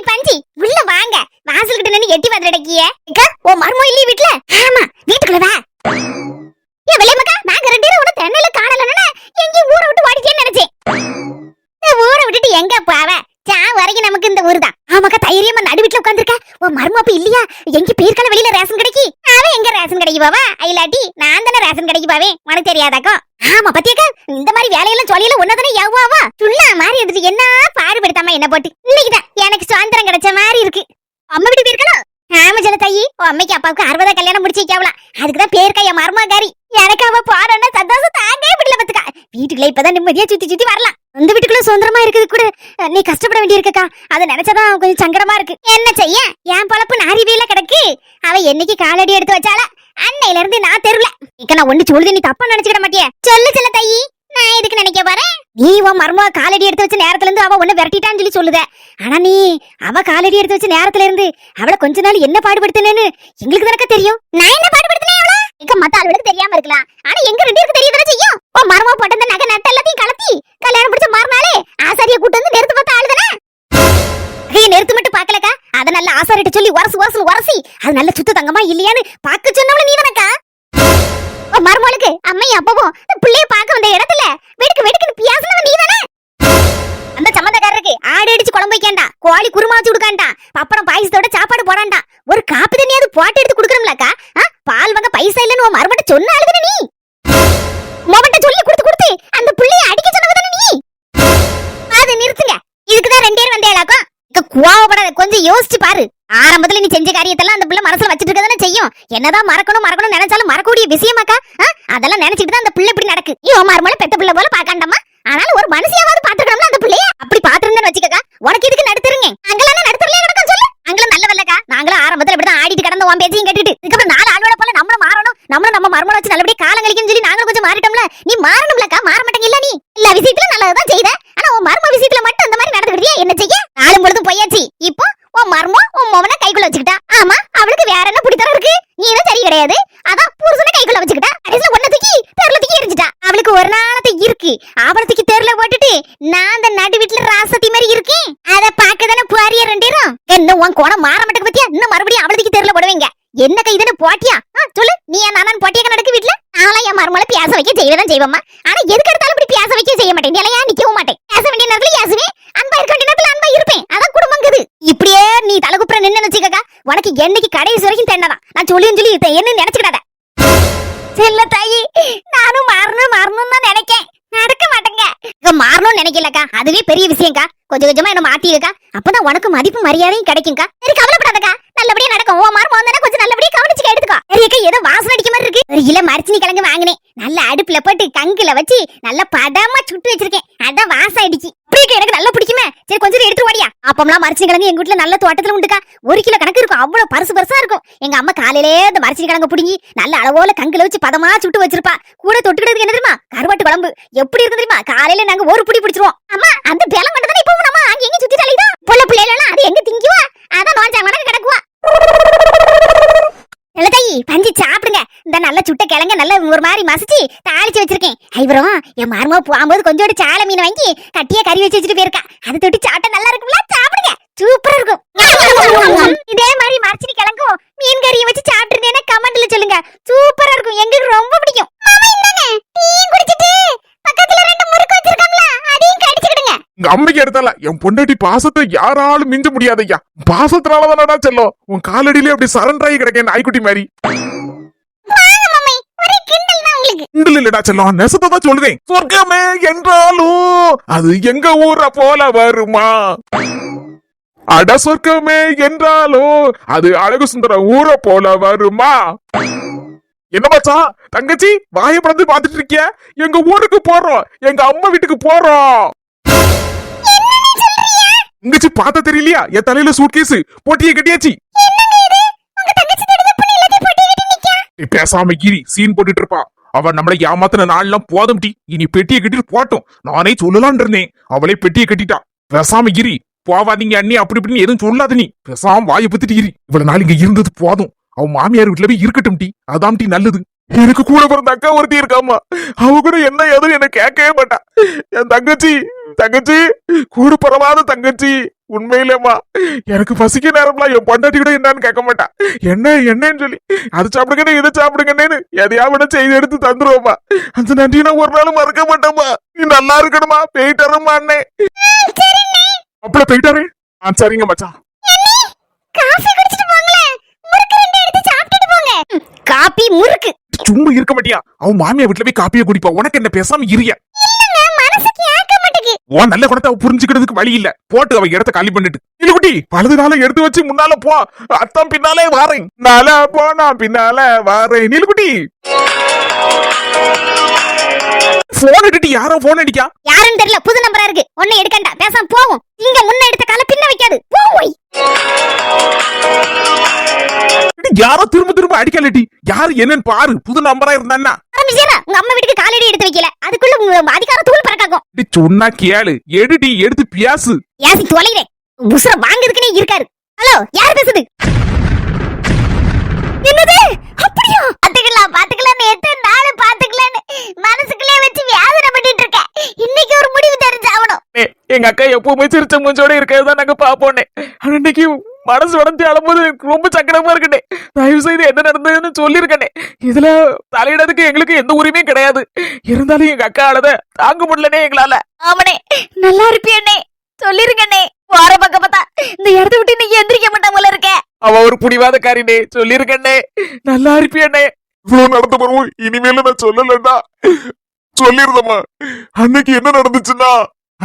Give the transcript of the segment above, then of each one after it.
பஞ்சி உள்ள வாங்க. வாசல் கிட்ட நின்னு எட்டி வந்து கிடக்கியே. அக்கா ஓ மர்மோ இல்ல வீட்ல? ஆமா வீட்டுக்குள்ள வா. ஏ வெள்ளையம்மா நாங்க ரெண்டு பேரும் உன தென்னையில காணலன்னா எங்க ஊரை விட்டு ஓடிச்சேன்னு நினைச்சேன். ஊரை விட்டுட்டு எங்க போவ? சா வரைக்கும் நமக்கு இந்த ஊரு தான். ஆமாக்கா தைரியமா நடு வீட்டுல உட்காந்துருக்க. ஓ மர்மோ அப்ப இல்லையா? எங்க பேர்க்கால வெளியில ரேஷன் கடைக்கு? அவன் எங்க ரேஷன் கடைக்கு போவா? ஐலாட்டி நான் தானே ரேஷன் கடைக்கு போவேன். உனக்கு தெரியாதாக்கா? ஆமா பத்தியக்கா இந்த மாதிரி வேலையெல்லாம் சொல்லியில ஒன்னதானே எவ்வாவா சுண்ணா மாதிரி எடுத்துட்டு என்ன பாடுபடுத்தாம என்ன போட்டு இன்னைக்குதான் எனக்கு சுதந்திரம் கிடைச்ச மாதிரி இருக்கு. அம்மா வீட்டு போயிருக்கலாம். ஆமா ஜன தாயி அம்மைக்கு அப்பாவுக்கு 60 கல்யாணம் முடிச்சு வைக்காவலாம். அதுக்குதான் பேருக்கா என் மருமகாரி. எனக்கு அவ பாடன்னா சந்தோஷம் தாங்கே விடல பத்துக்கா. வீட்டுக்குள்ள இப்பதான் நிம்மதியா சுத்தி சுத்தி வரலாம். அந்த வீட்டுக்குள்ள சுதந்திரமா இருக்குது கூட நீ கஷ்டப்பட வேண்டியிருக்கா. அதை நினைச்சதான் கொஞ்சம் சங்கடமா இருக்கு. என்ன செய்ய என் பொழப்பு நாரிவேல கிடக்கு. அவ என்னைக்கு காலடி எடுத்து வச்சால அன்னையில இருந்து நான் தெருல இக்க நான் ஒண்ணு சொல்லுது நீ தப்பா நினைச்சுக்கிட மாட்டிய. சொல்லு செல்ல தாயி நான் எதுக்கு நினைக்க போறேன். நீ உன் மருமக காலடி எடுத்து வச்ச நேரத்துல இருந்து அவ ஒண்ணு விரட்டிட்டான்னு சொல்லி சொல்லுத. ஆனா நீ அவ காலடி எடுத்து வச்ச நேரத்துல இருந்து அவளை கொஞ்ச நாள் என்ன பாடுபடுத்தினேன்னு எங்களுக்கு தானக்க தெரியும். நான் என்ன பாடுபடுத்தினேன் அவள இக்க மத்த ஆளுகளுக்கு தெரியாம இருக்கலாம். ஆனா எங்க ரெண்டு பேருக்கு தெரியதானே செய்யும். உன் மருமக போட்ட நகை நட்டு எல்லாத்தையும் கலத்தி கல்யாணம் முடிச்ச மறுநாளே ஆசாரிய கூட்டு வந்து நிறுத்து பார்த்த ஆளுதானே. நிறுத்து மட்டும் பாக்கலக்கா. அத நல்ல ஆசாரிட்ட சொல்லி உரசி அது நல்ல சுத்த தங்கமா இல்லையான்னு பாக்க சொன்னவள நீ தானக்கா. மருமகளுக்கு அம்மையும் அப்பவும் பிள்ளைய பார்க்க வந்த இடத்துல வெடுக்குன்னு பியாசனவ நீ தானே. அந்த சம்மந்தக்காரருக்கு ஆடு அடிச்சு குழம்பு வைக்காண்டா, கோழி குருமா வச்சு கொடுக்காண்டா, பப்படம் பாயசத்தோட சாப்பாடு போடாண்டா, ஒரு காப்பி தண்ணியாவது போட்டு எடுத்து கொடுக்கணும்லக்கா. பால் வாங்க பைசா இல்லன்னு உன் மருமட்ட சொன்ன ஆளுதானே நீ. மொபட்ட சொல்லி கொடுத்து அந்த பிள்ளைய அடிக்க சொன்னவதானே நீ. அது நிறுத்துங்க. இதுக்குதான் ரெண்டு பேரும் வந்தேளாக்கும். கோவப்படாத கொஞ்சம் யோசிச்சு பாரு. ஆரம்பத்துல நீ செஞ்ச காரியத்தெல்லாம் அந்த பிள்ளை மனசுல வச்சிட்டு இருக்கதானே செய்யும். என்னதான் மறக்கணும் நினைச்சாலும் மறக்கக்கூடிய விஷயமாக்கா. அதெல்லாம் நினைச்சிட்டு தான் அந்த பிள்ளை இப்படி நடக்கு. இவன் மறுமலை பெத்த பிள்ளை போல பாக்காண்டாமா. ஆனாலும் ஒரு மனுஷியாவது பாத்துக்கணும்ல அந்த பிள்ளைய. அப்படி பாத்துருந்தேன்னு வச்சுக்கா உனக்கு இதுக்கு நடுத்துருங்க. அங்கெல்லாம் நடுத்துறலையே நடக்கும் சொல்லு. அங்கெல்லாம் நல்ல வரலக்கா. நாங்களும் ஆரம்பத்துல இப்படிதான் ஆடிட்டு கடந்த உன் பேச்சையும் கேட்டுட்டு இதுக்கப்புறம் 4 ஆளோட போல நம்மளும் மாறணும். நம்ம மருமலை வச்சு நல்லபடியா காலம் கழிக்கணும்னு சொல்லி நாங்களும் கொஞ்சம் மாறிட்டோம்ல. நீ மாறணும்லக்கா. மாற மாட்டேங்க இல்ல நீ. எல்லா விஷயத்திலும் நல்லதான் செய்த. ஆனா உன் மரும விஷயத்துல மட்டும் அந்த மாதிரி நடந்துக்கிறியா என்ன செய்ய? நாளும் பொழுதும் பொய்யாச்சு. இப்போ உன் மருமோ உன் மவனை கைக்குள்ள வச்சுக்கிட்டா. ஆமா அவளுக்கு வேற என்ன பிடித்தரம் இருக்கு? நீனும் சரி கிடையாது. அதான் புருஷனை கைக்குள்ள வச்சுக்கிட்டா. கடைசியில ஒன்ன தூக்கி தெருல தூக்கி எரிஞ்சிட்டா. அவளுக்கு ஒரு நாளத்தை இருக்கு. அவளத்துக்கு தெருல போட்டுட்டு நான் அந்த நடு வீட்டுல ராசத்தி மாதிரி இருக்கேன். அத பாக்கதானே புவாரிய ரெண்டேரும். என்ன உன் கோணம் மாற மாட்டேங்க பத்தியா? இன்னும் மறுபடியும் அவளத்துக்கு தெருல போடுவீங்க. என்ன கை தானே போட்டியா? சொல்லு நீ என் நானான் போட்டியா நடக்கு வீட்டுல. நான்லாம் என் மருமலை பேச வைக்க செய்வதான் செய்வம்மா. ஆனா எதுக்கு எடுத்தாலும் இப்படி பேச வைக்க செய்ய மாட்டேன். நிலையா நிக்கவும் மாட்டேன். பேச வேண்டிய நேரத்துல பேசுவேன். அன்பா இருக்க வேண்டிய நேரத்துல அன்பா இருப்பேன். அதான் குடும்பங்குது. இப்படியே நீ தலகுப்புற நின்னு வச்சுக்கா உனக்கு என்னைக்கு கடைசி வரைக்கும் தென்னதான். நான் சொல்லி என்ன நினைச்சுக்கிடாத. செல்ல தாயி நானும் மாறணும் தான் நினைக்கேன். நடக்க மாட்டேங்க. மாறணும்னு நினைக்கலக்கா. அதுவே பெரிய விஷயம்க்கா. கொஞ்சமா என்ன மாத்திருக்கா. அப்பதான் உனக்கு மதிப்பு மரியாதையும் கிடைக்கும்க்கா. சரி கவலைப்படாதக்கா. நல்லபடியா நடக்கும். ஓ மார்மா வந்தா கொஞ்சம் நல்லபடியா கவனிச்சுக்க எடுத்துக்கோ. சரிக்கா ஏதோ வாசனை அடிக்க மாதிரி இருக்கு. ஒரு கிலோ மரிச்சினி கிழங்கு வாங்கினேன். நல்ல அடுப்புல போட்டு கங்குல வச்சு நல்ல பதமா சுட்டு வச்சிருக்கேன். அதான் வாசம் அடிச்சு எனக்கு நல்லா பிடிக்குமே. சரி கொஞ்சம் எடுத்து வாடியா. அப்பம்லாம் மரிச்சினி கிழங்கு எங்க வீட்டுல நல்ல தோட்டத்துல உண்டுக்கா. 1 கிலோ கணக்கு இருக்கும். அவ்வளவு பருசா இருக்கும். எங்க அம்மா காலையிலே இந்த மரிச்சினி கிழங்கு புடுங்கி நல்ல அளவோல கங்குல வச்சு பதமா சுட்டு வச்சிருப்பா. கூட தொட்டுக்கிறதுக்கு என்ன தெரியுமா? கருவாட்டு குழம்பு. எப்படி இருக்கு தெரியுமா? காலையில நாங்க ஒரு புடி பிடிச்சிருவோம். அம்மா அந்த பேலம் மட்டும் தானே இப்போ நம்ம அங்க எங்க சுத்தி தலைதா பொள்ள பிள்ளைலாம் அது எங்க திங்குவா? அதான் நோஞ்சா மனக்கு கிடக்குவா. நல்லதாயி பஞ்சி சாப்பிடுங்க. இந்த நல்ல சுட்ட கிழங்க நல்ல ஒரு மாதிரி மசிச்சு தாளிச்சு வச்சிருக்கேன். ஐவரும் என் மருமோ போகும்போது கொஞ்சோடு சாலை மீன் வாங்கி கட்டியா கறி வச்சு வச்சுட்டு போயிருக்கா. அதை தொட்டு சாப்பிட்டா நல்லா இருக்கும்ல. சாப்பிடுங்க சூப்பரா இருக்கும். இதே மாதிரி மரிச்சினி கிழங்கும் மீன் கறியை வச்சு சாப்பிட்டுருந்தேன்னா கமெண்ட்ல சொல்லுங்க. சூப்பரா இருக்கும். எங்களுக்கு ரொம்ப பிடிக்கும். பக்கத்துல 2 முறுக்கு வச்சிருக்காங்களா அதையும் கடிச்சுக்கிடுங்க. எங்க அம்மைக்கு எடுத்தால என் பொண்டாட்டி பாசத்தை யாராலும் மிஞ்ச முடியாதையா. பாசத்தினாலதானடா செல்லம் உன் காலடியிலே அப்படி சரண்டராகி கிடக்கேன் நாய்க்குட்டி மாதிரி. கிண்டல் இல்லடா செல்லம், நெசத்தை தான் சொல்லுதேன். சொர்க்கமே என்றாலும் அது எங்க ஊரை போல வருமா? அட சொர்க்கமே என்றாலும் அது அழகு சுந்தர ஊரை போல வருமா? என்ன மச்சா தங்கச்சி வாய பறந்து பாத்துட்டு இருக்கிய? எங்க ஊருக்கு போறோம். எங்க அம்மா வீட்டுக்கு போறோம். தங்கச்சி பாத்த தெரியலையா? என் தலையில சூட்கேஸ் போட்டியை கட்டியாச்சு. பேசாம கிரி சீன் போட்டுட்டு இருப்பா. அவன் நம்மளை ஏமாத்தின நாள்லாம் போதும் டி. இனி பெட்டியை கட்டிட்டு போட்டோம். நானே சொல்லலான் இருந்தேன். அவளே பெட்டியை கட்டிட்டா. பேசாம கிரி. போவாதீங்க அண்ணி அப்படி இப்படின்னு எதுவும் சொல்லாத நீ. பேசாம வாயை பத்திட்டு கிரி. இவ்வளவு நாள் இங்க இருந்தது போதும். அவன் மாமியார் வீட்டுல போய் இருக்கட்டும் டி. அதான் டி நல்லது. எனக்கு கூட பிறந்த அக்கா ஒருத்தி இருக்காமா, அவ கூட என்ன ஏதுன்னு என்ன கேட்கவே மாட்டா. என் தங்கச்சி தங்கச்சி கூட பிறவாத தங்கச்சி. உண்மையிலேமா எனக்கு பசிக்க நேரம்லாம் என் பொண்டாட்டி கூட என்னன்னு கேட்க மாட்டா. என்னன்னு சொல்லி அது சாப்பிடுங்கன்னு இதை சாப்பிடுங்கன்னு எதையாவது செய்து எடுத்து தந்துருவோமா. அந்த நன்றி நான் ஒரு நாளும் மறக்க மாட்டேம்மா. நீ நல்லா இருக்கணுமா. போயிட்டாரம்மா அண்ணே. அப்பல போயிட்டாரே. சரிங்க மச்சான். காஃபி குடிச்சிட்டு போங்களே. முறுக்கு ரெண்டு எடுத்து சாப்பிட்டுட்டு போங்க. காபி முறுக்கு சும்மா இருக்க மாட்டியா? அவன் மாமியா வீட்டுல போய் காப்பியை குடிப்பா. உனக்கு என்ன பேசாம இரியா? இல்லங்க, மனசுக்கு ஏக்க மாட்டேங்குது. ஓ நல்ல குணத்தை அவ புரிஞ்சுக்கிறதுக்கு வழி இல்ல. போட்டு அவ இடத்த காலி பண்ணிட்டு இல்ல வலது கால எடுத்து வச்சு முன்னால போ. அத்தம் பின்னாலே வாரேன். நால போனா பின்னால வாரேன். நீலகுட்டி போன் எடுத்து யாரோ போன் அடிக்கா? யாருன்னு தெரியல, புது நம்பரா இருக்கு. ஒண்ணு எடுக்கண்டா, பேசாம போவோம். இங்க முன்ன எடுத்த கால பின்ன வைக்காது. போய் யாரோ திரும்ப திரும்ப அடிக்கலட்டி. யாரு என்னன்னு பாரு. புது நம்பரா இருந்தா ஆரம்பிச்சேனா? உங்க அம்மா வீட்டுக்கு காலடி எடுத்து வைக்கல, அதுக்குள்ள உங்க அதிகார தூள் பறக்காகும். சொன்னா கேளு. எடுடி எடுத்து பியாசு. யாசி தொலைறேன். உசுர வாங்குறதுக்குனே இருக்காரு. ஹலோ, யார் பேசுது? என்னது? அப்படியா? பாத்துக்கலாம் எத்தனை நாள் பாத்துக்கலான்னு மனசுக்குள்ளே வச்சு வேதனை பண்ணிட்டு இருக்கேன். இன்னைக்கு ஒரு முடிவு தெரிஞ்சாவணும். எங்க அக்கா எப்பவுமே சிரிச்ச மூஞ்சோட இருக்கிறதான் நாங்க பாப்போன்னே. அன்னைக்கு மனசு உடஞ்சு அழும்போது ரொம்ப சங்கடமா இருக்கட்டே. தயவு செய்து என்ன நடந்ததுன்னு சொல்லிருக்கனே. இதுல தலையிடறதுக்கு எங்களுக்கு எந்த உரிமையும் கிடையாது. இருந்தாலும் எங்க அக்கா அழத தாங்க முடியலனே எங்களால. ஆமனே, நல்லா இருப்பியண்ணே. சொல்லிருக்கண்ணே. வார பக்கம் பார்த்தா இந்த இடத்த விட்டு நீங்க எந்திரிக்க மாட்டாமல இருக்க. அவ ஒரு புடிவாத காரினே. சொல்லிருக்கண்ணே. நல்லா இருப்பியண்ணே. இவ்வளவு நடந்த பிறகு இனிமேல நான் சொல்லலன்னா சொல்லிருந்தம்மா. அன்னைக்கு என்ன நடந்துச்சுன்னா,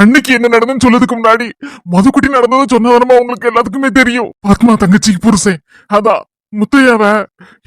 அன்னைக்கு என்ன நடந்துன்னு சொல்லதுக்கு முன்னாடி மதுக்குட்டி நடந்ததுன்னு சொன்னவனமா உங்களுக்கு எல்லாத்துக்குமே தெரியும். பத்மா தங்கச்சிக்கு புருஷன் அதான் முத்தையாவ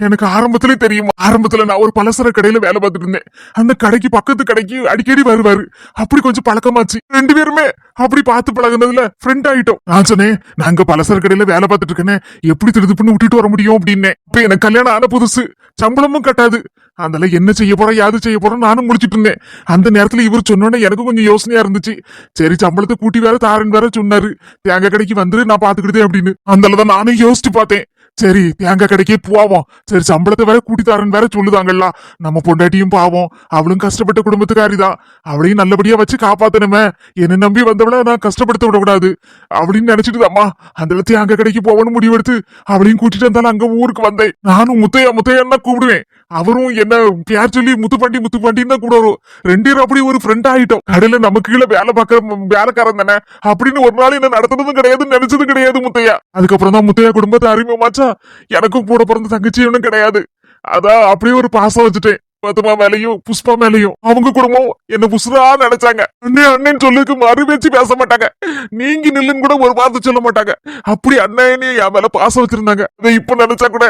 எனக்கு ஆரம்பத்திலே தெரியும். ஆரம்பத்துல நான் ஒரு பலசர கடையில வேலை பார்த்துட்டு இருந்தேன். அந்த கடைக்கு பக்கத்து கடைக்கு அடிக்கடி வருவாரு. அப்படி கொஞ்சம் பழக்கமாச்சு. ரெண்டு பேருமே அப்படி பார்த்து பழகுனதுல ஃப்ரெண்ட் ஆயிட்டோம். நான் சொன்னேன், நாங்க பலசர கடையில வேலை பார்த்துட்டு இருக்கேன்னு எப்படி திருதுப்புன்னு விட்டுட்டு வர முடியும் அப்படின்னு. இப்ப எனக்கு கல்யாணம் ஆன புதுசு, சம்பளமும் கட்டாது. அதனால என்ன செய்ய போறோம் யாது செய்ய போறோம் நானும் முடிச்சிட்டு இருந்தேன். அந்த நேரத்துல இவர் சொன்னோன்னே எனக்கு கொஞ்சம் யோசனையா இருந்துச்சு. சரி சம்பளத்தை கூட்டி வேற தாரன் வேற சொன்னாரு. தேங்காய் கடைக்கு வந்துரு நான் பாத்துக்கிட்டேன் அப்படின்னு. அந்தளவுதான் நானும் யோசிச்சு பார்த்தேன். சரி தேங்காய் கடைக்கே போவோம். சரி சம்பளத்தை வேற கூட்டி தாரன் வேற சொல்லுதாங்கல்ல. நம்ம பொண்டாட்டியும் பாவம், அவளும் கஷ்டப்பட்ட குடும்பத்துக்காரிதான். அவளையும் நல்லபடியா வச்சு காப்பாத்தணுமே. என்ன நம்பி வந்தவள நான் கஷ்டப்படுத்த விடக்கூடாது அப்படின்னு நினைச்சிட்டு அம்மா அந்த தேங்காய் கடைக்கு போகணும்னு முடிவெடுத்து அவளையும் கூட்டிட்டு வந்தாலும் அங்க ஊருக்கு வந்தேன். நானும் முத்தையான்னு தான் கூப்பிடுவேன். அவரும் என்ன பேர் சொல்லி முத்துப்பாண்டின்னு தான் கூட வரும். ரெண்டு பேரும் அப்படி ஒரு ஃப்ரெண்ட் ஆயிட்டோம். கடையில நமக்கு கீழே வேலை பார்க்க வேலைக்காரன் தானே அப்படின்னு ஒரு நாள் என்ன நடத்துனதும் கிடையாது, நினைச்சதும் கிடையாது முத்தையா. அதுக்கப்புறம் தான் முத்தையா குடும்பத்தை அறிமுகமாச்சா. எனக்கும் கூட பிறந்த தங்கச்சியும் கிடையாது. அதான் அப்படியே ஒரு பாசம் வச்சுட்டேன். பத்மா மேலையும் புஷ்பா மேலையும். அவங்க குடும்பம் என்ன புசுரா நினைச்சாங்க. அண்ணன் சொல்லுக்கு மறு பேச்சு பேச மாட்டாங்க. நீங்க நில்லுன்னு கூட ஒரு வார்த்தை சொல்ல மாட்டாங்க. அப்படி அண்ணனே என் மேல பாசம் வச்சிருந்தாங்க. அதை இப்ப நினைச்சா கூட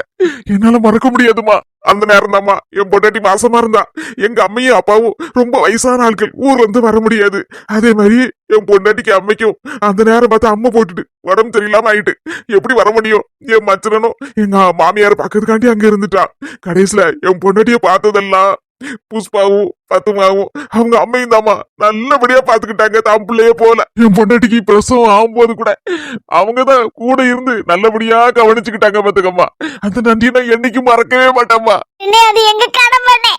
என்னால மறக்க முடியாதுமா. அந்த நேரம் தாம்மா என் பொண்டாட்டி மாசமா இருந்தா. எங்க அம்மையும் அப்பாவும் ரொம்ப வயசான ஆட்கள், ஊர்ல இருந்து வர முடியாது. அதே மாதிரி என் பொண்டாட்டிக்கு அம்மைக்கும் அந்த நேரம் பார்த்து அம்மா போட்டுட்டு உடம்பு சரியில்லாம ஆயிட்டு எப்படி வர முடியும். என் மச்சனும் எங்க மாமியார் பக்கத்துக்காண்டி அங்க இருந்துட்டா. கடைசியில என் பொண்டாட்டிய பார்த்ததெல்லாம் புஷ்பாவும் பத்துமாவும் அவங்க அம்மையும் தாமா நல்லபடியா பாத்துக்கிட்டாங்க. தான் பிள்ளைய போல. என் பொண்டாட்டிக்கு பிரசவம் ஆகும்போது கூட அவங்கதான் கூட இருந்து நல்லபடியா கவனிச்சுக்கிட்டாங்க. பாத்துக்கம்மா, அந்த நன்றி நான் என்னைக்கும் மறக்கவே மாட்டேம்மா. அது எங்க கடமைனே.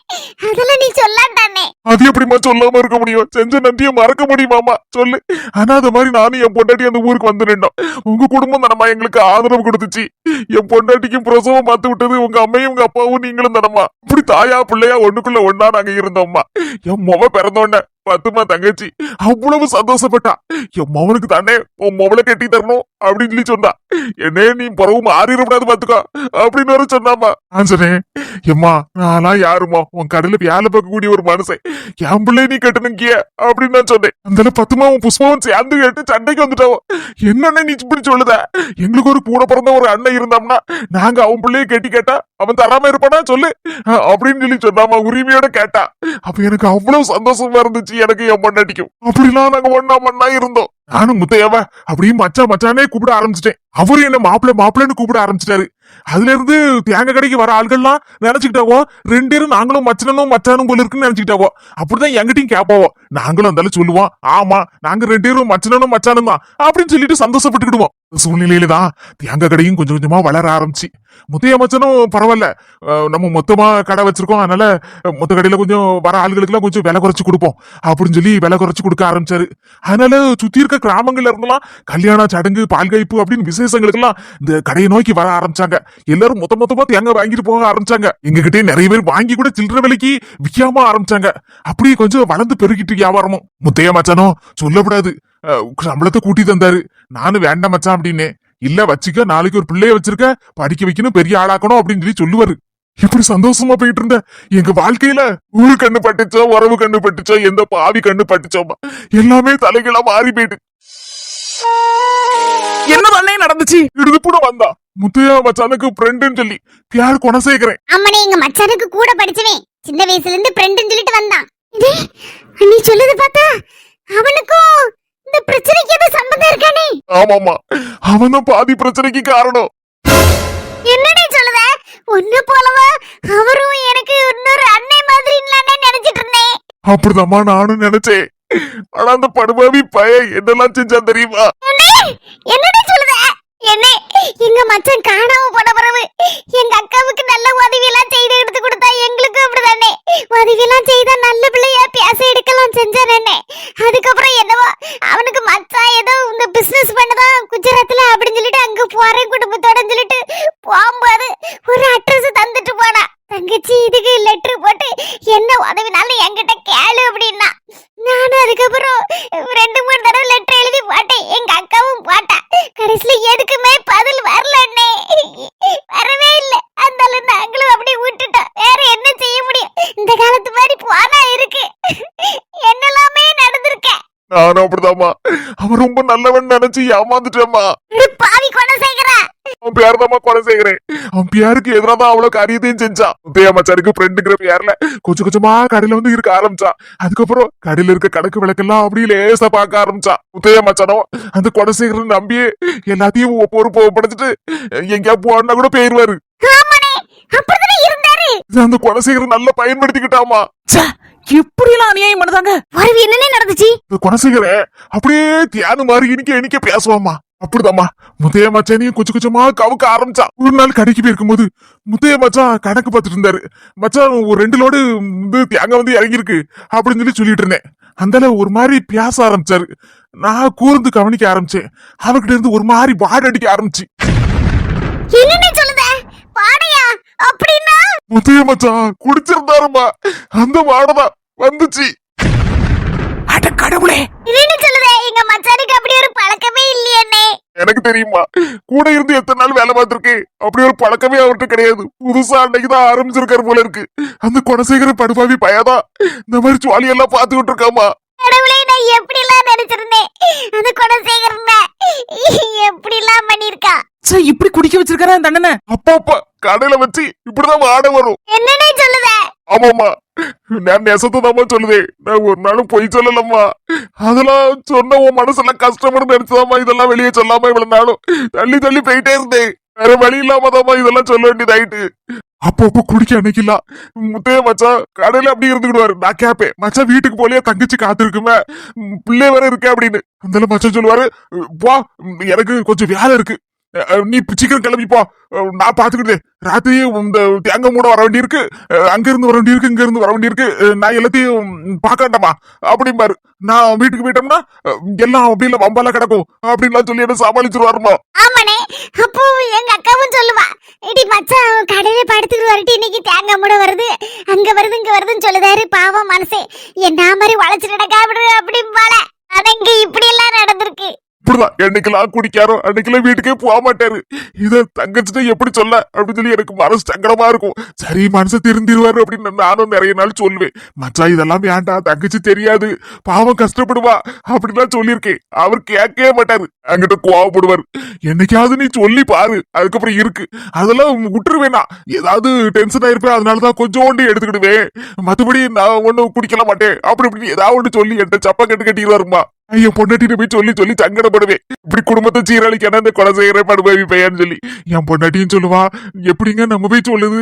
அதெல்லாம் நீ சொல்லாண்டானே. அது எப்படிமா சொல்லாம இருக்க முடியும்? செஞ்ச நன்றியை மறக்க முடியுமாமா சொல்லு. ஆனா அது மாதிரி நானும் என் பொண்டாட்டி அந்த ஊருக்கு வந்து நின்றோம். உங்க குடும்பம் தானம்மா எங்களுக்கு ஆதரவு கொடுத்துச்சு. என் பொண்டாட்டிக்கும் பிரசவம் பார்த்து விட்டது உங்க அம்மையும் உங்க அப்பாவும் நீங்களும் தானம்மா. இப்படி தாயா பிள்ளையா ஒண்ணுக்குள்ள ஒன்னா நாங்க இருந்தோம்மா. என் மொவ பிறந்தோன்ன பத்துமா தங்கச்சி அவ்வளவு சந்தோஷப்பட்டா. என் மவனுக்கு தானே உன் மொவலை கட்டி தரணும் அப்படின்னு சொல்லி சொன்னா. என்னே நீ பிறகு மாறிடக்கூடாது பாத்துக்கோ அப்படின்னு வர சொன்னாமா. நான் சொன்னேன், எம்மா நான்லாம் யாருமா உன் கடையில வேலை பார்க்கக்கூடிய ஒரு மனுஷன். என் பிள்ளை நீ கட்டணுங்கிய அப்படின்னு நான் சொன்னேன். அந்த பத்துமாவும் புஷ்பாவும் சேர்ந்து கேட்டு சண்டைக்கு வந்துட்டாவோ. என்னன்னு நீ இப்படி சொல்லுத? எங்களுக்கு ஒரு கூட பிறந்த ஒரு அண்ணன் இருந்தோம்னா நாங்க அவன் பிள்ளைய கட்டி கேட்டா அவன் தராம இருப்பானா சொல்லு அப்படின்னு சொல்லி சொன்னாமா. உரிமையோட கேட்டா. அப்ப எனக்கு அவ்வளவு சந்தோஷமா இருந்துச்சு. எனக்கு என் பொண்டாட்டிக்கும் அப்படிலாம் நாங்க ஒண்ணா இருந்தோம். நானும் முத்தையாவ அப்படியும் மச்சானே கூப்பிட ஆரம்பிச்சிட்டேன். அவரு என்ன மாப்பிள்ளைன்னு கூப்பிட ஆரம்பிச்சிட்டாரு. அதுல இருந்து தேங்காய் கடைக்கு வர ஆள்கள்லாம் நினைச்சுக்கிட்டாவோ ரெண்டு பேரும் நாங்களும் மச்சானும் போல இருக்குன்னு நினைச்சுக்கிட்டாவோ. அப்படிதான் எங்கிட்டையும் கேட்பாவோ. நாங்களும் அந்தாலும் சொல்லுவோம், ஆமா நாங்க ரெண்டு பேரும் மச்சானும் தான் அப்படின்னு சொல்லிட்டு சந்தோஷப்பட்டுக்கிடுவோம். சூழ்நிலையில தான் தேங்காய் கடையும் கொஞ்சம் கொஞ்சமா வளர ஆரம்பிச்சு. முத்தைய மச்சனும் பரவாயில்ல, நம்ம மொத்தமா கடை வச்சிருக்கோம், அதனால மொத்த கடையில கொஞ்சம் வர ஆளுகளுக்கு எல்லாம் கொஞ்சம் விலை குறைச்சு கொடுப்போம் அப்படின்னு சொல்லி விலை குறைச்சு கொடுக்க ஆரம்பிச்சாரு. அதனால சுத்தி இருக்க கிராமங்கள்ல இருந்தெல்லாம் கல்யாண சடங்கு, பால் காய்ப்பு அப்படின்னு விசேஷங்களுக்கு எல்லாம் இந்த கடையை நோக்கி வர ஆரம்பிச்சாங்க. எல்லாரும் மொத்தமா தேங்காய் வாங்கிட்டு போக ஆரம்பிச்சாங்க. எங்க கிட்டே நிறைய பேர் வாங்கி கூட சில்லறை விலைக்கு விற்காம ஆரம்பிச்சாங்க. அப்படியே கொஞ்சம் வளர்ந்து பெருகிட்டு வியாபாரமும். முத்தைய மச்சானோ சொல்லக்கூடாது, சம்பளத்தை கூட்டி தந்தாரு. நானும் வேண்டாம் மச்சான் அப்படின்னு. இல்ல வச்சுக்க, நாளைக்கு ஒரு பிள்ளைய வச்சிருக்க, படிக்க வைக்கணும், பெரிய ஆளாக்கணும் அப்படின்னு சொல்லி சொல்லுவாரு. இப்படி சந்தோஷமா போயிட்டு இருந்த எங்க வாழ்க்கையில ஊரு கண்ணு பட்டுச்சோ, உறவு கண்ணு பட்டுச்சோ, எந்த பாவி கண்ணு பட்டுச்சோமா, எல்லாமே தலைகளா மாறி போயிட்டு. என்ன பண்ணே நடந்துச்சு? இடுதுப்புட வந்தா முத்தையா மச்சானுக்கு ஃப்ரெண்டுன்னு சொல்லி யார் குணசேகரன். அம்மனே எங்க மச்சானுக்கு கூட படிச்சவன், சின்ன வயசுல இருந்து ஃப்ரெண்ட்னு சொல்லிட்டு வந்தான். நீ சொல்லுது பார்த்தா அவனுக்கும் இந்த பிரச்சனைக்கு ஏதோ சம்பந்தம் இருக்கானே? ஆமாமா, அவன் தான் பாதி பிரச்சனைக்கு காரணம். என்னடி சொல்லுத? ஒண்ணு போலவா அவரும் எனக்கு இன்னொரு அண்ணன் மாதிரி நினைச்சிட்டு இருந்தேன். அப்படிதாம்மா நானும் நினைச்சேன். ஆனா அந்த படுபாவி பையன் என்னெல்லாம் செஞ்சா தெரியுமா? என்னடி சொல்லுத? என்ன எங்க மச்சான் காணாம போன பிறகு எங்க அக்காவுக்கு நல்ல உதவி எல்லாம் செய்து எடுத்து கொடுத்தா, எங்களுக்கும் அப்படிதானே உதவி எல்லாம் செய்தா நல்ல பிள்ளையா பேச எடுக்கலாம் செஞ்சானே. அதுக்கப்புறம் என்னவோ அவனுக்கு மச்சான் ஏதோ இந்த பிசினஸ் பண்ணதான் குஜராத்ல அப்படின்னு சொல்லிட்டு அங்க போறேன் குடும்பத்தோட சொல்லிட்டு போகும்போது ஒரு அட்ரஸ் தந்துட்டு போனா. தங்கச்சி இதுக்கு லெட்டர் போட்டு என்ன உதவினாலும் என்கிட்ட கேளு அப்படின்னா, நானும் அதுக்கப்புறம் 2-3 தடவை லெட்டர் எழுதி போட்டேன். எங்க அக்காவும் போட்டா. கடைசியில எதுக்குமே பதில் வரலன்னே, வரவே இல்ல. அதனால நாங்களும் அப்படியே விட்டுட்டோம். வேற என்ன செய்ய முடியும்? இந்த காலத்து மாதிரி போனா இருக்கு. என்னெல்லாமே நடந்திருக்க. நானும் அப்படிதாம்மா, அவன் ரொம்ப நல்லவன் நினைச்சு ஏமாந்துட்டேம்மா. பாவி கொலை செய்கிறா. அவன் பேர்தாம்மா கொலை செய்கிறேன். அவன் பேருக்கு எதிராதான் அவ்வளவு காரியத்தையும் செஞ்சான். முத்தையா மச்சானுக்கு ஃப்ரெண்டுங்கிற பேர்ல கொஞ்சம் கொஞ்சமா கடையில வந்து இருக்க ஆரம்பிச்சான். அதுக்கப்புறம் கடையில இருக்க கணக்கு விளக்கெல்லாம் அப்படியே லேசா பார்க்க ஆரம்பிச்சான். முத்தையா மச்சானோ அந்த கொலை செய்கிறன்னு நம்பியே எல்லாத்தையும் பொறுப்பு ஒப்படைச்சிட்டு எங்கேயா போனா கூட போயிருவாரு. ஆமானே, அப்படிதான் இருந்தாரு. அந்த கொலை செய்கிற நல்லா பயன்படுத்திக்கிட்டாமா. எப்படி எல்லாம் அநியாயம் பண்ணுதாங்க? வரவி என்னனே நடந்துச்சு? இந்த கொலை செய்கிற அப்படியே தியானு மாதிரி இனிக்க பேசுவாமா. அப்படிதாம்மா முத்தைய மச்சானையும் கொஞ்சம் கொஞ்சமா கவுக்க ஆரம்பிச்சான். ஒரு நாள் கடைக்கு போயிருக்கும் போது முத்தைய மச்சான் கணக்கு பார்த்துட்டு இருந்தாரு. மச்சான் ஒரு 2 லோடு தேங்காய் வந்து இறங்கிருக்கு அப்படின்னு சொல்லி சொல்லிட்டு இருந்தேன். அந்த ஒரு மாதிரி பேச ஆரம்பிச்சாரு. நான் கூர்ந்து கவனிக்க ஆரம்பிச்சேன். அவர்கிட்ட இருந்து ஒரு மாதிரி வாட அடிக்க ஆரம்பிச்சு. என்னனே சொல்லுத? பாடையா? அப்படினா முத்தைய மச்சான் குடிச்சிருந்தாருமா, அந்த வாடதான் வந்துச்சு. அட கடவுளே! என்னனே சொல்லுத? எங்க மச்சானுக்கு அப்படி ஒரு பழக்கமே இல்லையேனே. எனக்கு தெரியுமா, கூட இருந்து எத்தனை நாள் வேலை பார்த்திருக்கேன். அப்படி ஒரு பழக்கமே அவர்கிட்ட கிடையாது. புதுசா அன்னைக்குதான் ஆரம்பிச்சிருக்காரு போல இருக்கு. அந்த கொடசேகர படுபாவி பையதான் இந்த மாதிரி சுவாலியெல்லாம் பாத்துக்கிட்டு இருக்காமா. கடவுளே, நான் எப்படி எல்லாம் நினைச்சிருந்தேன். அந்த கொடசேகரன எப்படி எல்லாம் பண்ணிருக்கா? இப்படி குடிக்க வச்சிருக்காரா அந்த அண்ணனை? அப்பா கடையில வச்சு இப்படிதான் வாட வரும். என்னனே சொல்லுத? ஆமாமா, நான் நெசத்தை தான் சொல்லுதேன். நான் ஒரு நாளும் பொய் சொல்லலம்மா. அதெல்லாம் சொன்ன உன் மனசுலாம் கஷ்டப்படும் நினைச்சதாமா இதெல்லாம் வெளியே சொல்லாம இவ்வளவு நாளும் தள்ளி தள்ளி போயிட்டே இருந்தேன். வேற வழி இல்லாமதாமா இதெல்லாம் சொல்ல வேண்டியதாயிட்டு. அப்பப்ப குடிக்க அன்னைக்கலாம் முத்தைய மச்சான் கடையில அப்படி இருந்துக்கிடுவாரு. நான் கேப்பேன், மச்சான் வீட்டுக்கு போலியா, தங்கச்சி காத்திருக்குமே, பிள்ளை வேற இருக்கேன் அப்படின்னு. அந்த மச்சான் சொல்லுவாரு, போ எனக்கு கொஞ்சம் வேலை இருக்கு, நீ சீக்கிரம் கிளம்பிப்போ, நான் பாத்துக்கிட்டேன். ராத்திரி இந்த தேங்காய் மூட வர வேண்டி இருக்கு, அங்க இருந்து வர வேண்டி இருக்கு, இங்க இருந்து வர வேண்டி இருக்கு, நான் எல்லாத்தையும் பார்க்க வேண்டாமா அப்படிம்பாரு. நான் வீட்டுக்கு போயிட்டோம்னா எல்லாம் அப்படி இல்ல வம்பால கிடக்கும் அப்படின்லாம் சொல்லி என்ன சமாளிச்சிருவாருமா. ஆமானே, அப்போ எங்க அக்காவும் சொல்லுவா, இடி மச்சான் கடையில படுத்துக்கிட்டு வரட்டி இன்னைக்கு தேங்காய் மூட வருது, அங்க வருது இங்க வருதுன்னு சொல்லுதாரு. பாவம் மனசே, என்ன மாதிரி வளைச்சு நடக்கா அப்படிம்பால. ஆனா இங்க இப்படி எல்லாம் நடந்திருக்கு. இப்படிதான் என்னைக்கெல்லாம் குடிக்காரோ அன்னைக்கெல்லாம் வீட்டுக்கே போக மாட்டாரு. இத தங்கச்சிட்ட எப்படி சொல்ல அப்படின்னு சொல்லி எனக்கு மனசு சங்கடமா இருக்கும். சரி மனசு திருந்திருவாரு அப்படின்னு நானும் நிறைய நாள் சொல்லுவேன். மச்சான் இதெல்லாம் வேண்டாம், தங்கச்சி தெரியாது, பாவம் கஷ்டப்படுவா அப்படின்லாம் சொல்லியிருக்கேன். அவர் கேட்கவே மாட்டாரு, என்கிட்ட கோவப்படுவாரு. என்னைக்காவது நீ சொல்லி பாரு, அதுக்கப்புறம் இருக்கு அதெல்லாம் விட்டுருவேனா. ஏதாவது டென்ஷன் ஆயிருப்பேன், அதனாலதான் கொஞ்சோண்டு எடுத்துக்கிடுவேன், மத்தபடி நான் ஒண்ணும் குடிக்கல மாட்டேன் அப்படி இப்படி ஏதாவது ஒன்று சொல்லி என்கிட்ட சப்பா கட்டிடுவாருமா. என் பொண்டாட்டிட்டு போய் சொல்லி சொல்லி சங்கடப்படுவேன். இப்படி குடும்பத்தை சீரழிக்கான இந்த கொலை செய்யற படுபாவி பையன்னு சொல்லி என் பொண்டாட்டியும் சொல்லுவா, எப்படிங்க நம்ம போய் சொல்லுது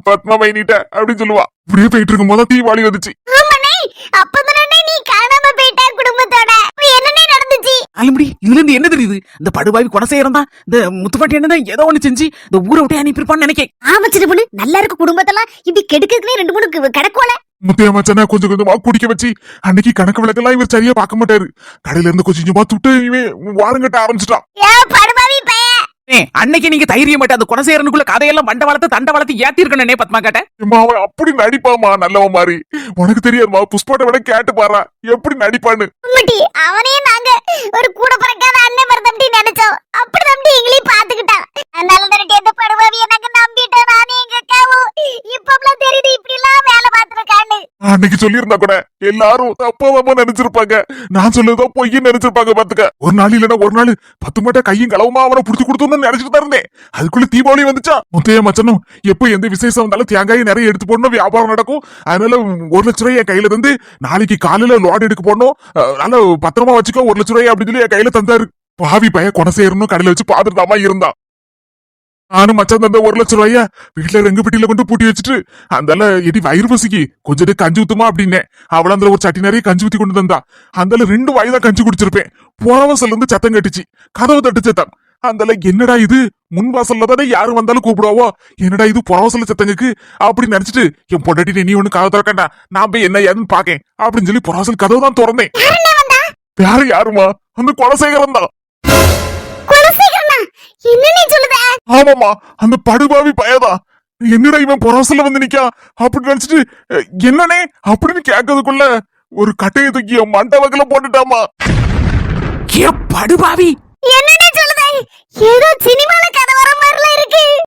பத்மா மைனிட்ட அப்படின்னு சொல்லுவா. இப்படியே போயிட்டு இருக்கும் போது தீபாவளி வந்துச்சு. ஆமானே, அப்பதானே நீ காணாம போயிட்ட குடும்பத்தோட. என்னனே நடந்துச்சு? அலுமுடி இதுல இருந்து என்ன தெரியுது? இந்த படுபாவி கொலை செய்யறதா தான் இந்த முத்துப்பாட்டி என்ன ஏதோ ஒண்ணு செஞ்சு இந்த ஊரை விட்டு அனுப்பியிருப்பான்னு நினைக்கேன். ஆமா சின்ன பொண்ணு, நல்லா இருக்க குடும்பத்தெல்லாம் இப்படி கெடுக்கிறதுக்குனே 2 3 கிடக்கோல. முத்தையா மச்சான கொஞ்சம் கொஞ்சமா குடிக்க வச்சு அன்னைக்கு கணக்கு விளக்கெல்லாம் இவர் சரியா பார்க்க மாட்டாரு. கடையில இருந்து கொஞ்சம் கொஞ்சமா துட்டு இவன் வாரங்கட்ட ஆரம்பிச்சுட்டான். ஏ படுபாவி பைய, அன்னைக்கு நீங்க தைரியம் மாட்டே அந்த கொலை செய்யறனுக்குள்ள கதையெல்லாம் மண்ட வளர்த்து தண்ட வளர்த்து ஏத்தி இருக்கணும் பத்மா கேட்ட. ஏம்மா, அவன் அப்படி நடிப்பாமா நல்லவன் மாதிரி. உனக்கு தெரியாதுமா, புஷ்பாட்ட விட கேட்டு பாரா எப்படி நடிப்பான்னு. உம்மட்டி அவனே நாங்க ஒரு கூட பிறக்காத அண்ணன் மருதம்டி நினைச்சோம். அப்படி நம்பி எங்களையும் பாத்துக்கிட்டான். அதனால தரட்டி அந்த படுபாவி எனக்கு நம்பிட்டோம். நானே எங்க அக்காவும் இப்பெல்லாம் தெரியுது இப்படி எல்லாம் வேலை பார்த்துருக்கான்னு. அன்னைக்கு சொல்லியிருந்தா கூட எல்லாரும் தப்பாவா நினைச்சிருப்பாங்க. நான் சொல்லதான் பொய்ன்னு நினைச்சிருப்பாங்க பாத்துக்க. ஒரு நாள் இல்லன்னா ஒரு நாள் 10 மாட்ட கையும் களவுமா அவனை புடிச்சு கொடுத்தோம்னு நினைச்சிட்டு தான் இருந்தேன். அதுக்குள்ள தீபாவளி வந்துச்சா. முத்தையா மச்சனும் எப்ப எந்த விசேஷம் வந்தாலும் தேங்காயை நிறைய எடுத்து போடணும், வியாபாரம் நடக்கும். அதனால 1 லட்ச ரூபாய் என் கையில தந்து நாளைக்கு காலையில லோட் எடுக்க போடணும், அதனால பத்திரமா வச்சுக்கோ 1 லட்ச ரூபாய் அப்படின்னு சொல்லி என் கையில தந்தாரு. பாவி பையன் கொலை செய்யறணும் கடையில வச்சு பாத்துட்டாமா இருந்தான். நானும் மச்சான் தந்த 1 லட்ச ரூபாய வீட்டுல ரெங்கு பெட்டியில கொண்டு பூட்டி வச்சுட்டு அந்தால எடி வயிறு பசிக்கு கொஞ்சம் கஞ்சி ஊத்துமா அப்படின்னே. அவள அந்த ஒரு சட்டி நிறைய கஞ்சி ஊத்தி கொண்டு தந்தா. அந்தால 2 வாய்தான் கஞ்சி குடிச்சிருப்பேன். புறவாசல்ல இருந்து சத்தம் கட்டுச்சு, கதவு தட்டு சத்தம். அந்தால என்னடா இது, முன் வாசல்ல தானே யாரும் வந்தாலும் கூப்பிடுவாவோ, என்னடா இது புறவாசல்ல சத்தங்குக்கு அப்படின்னு நினைச்சிட்டு என் பொண்டாட்டி நீ ஒண்ணு கதவு திறக்கண்டா, நான் போய் என்ன ஏதுன்னு பாக்கேன் அப்படின்னு சொல்லி புறவாசல் கதவு தான் திறந்தேன். வேற யாருமா, அந்த கொலை செய்யறன் தான். என்ன நீ சொல்லுத? ஆமாமா, அந்த படுபாவி பயதான். என்னடா இவன் புறவாசல்ல வந்து நிக்கா அப்படின்னு நினைச்சிட்டு என்னனே அப்படின்னு கேட்கறதுக்குள்ள ஒரு கட்டையை தூக்கி மண்டபத்துல போட்டுட்டாமா. படுபாவி என்னடி சொல்லுத? ஏதோ சினிமால கதை வர மாதிரில இருக்கு.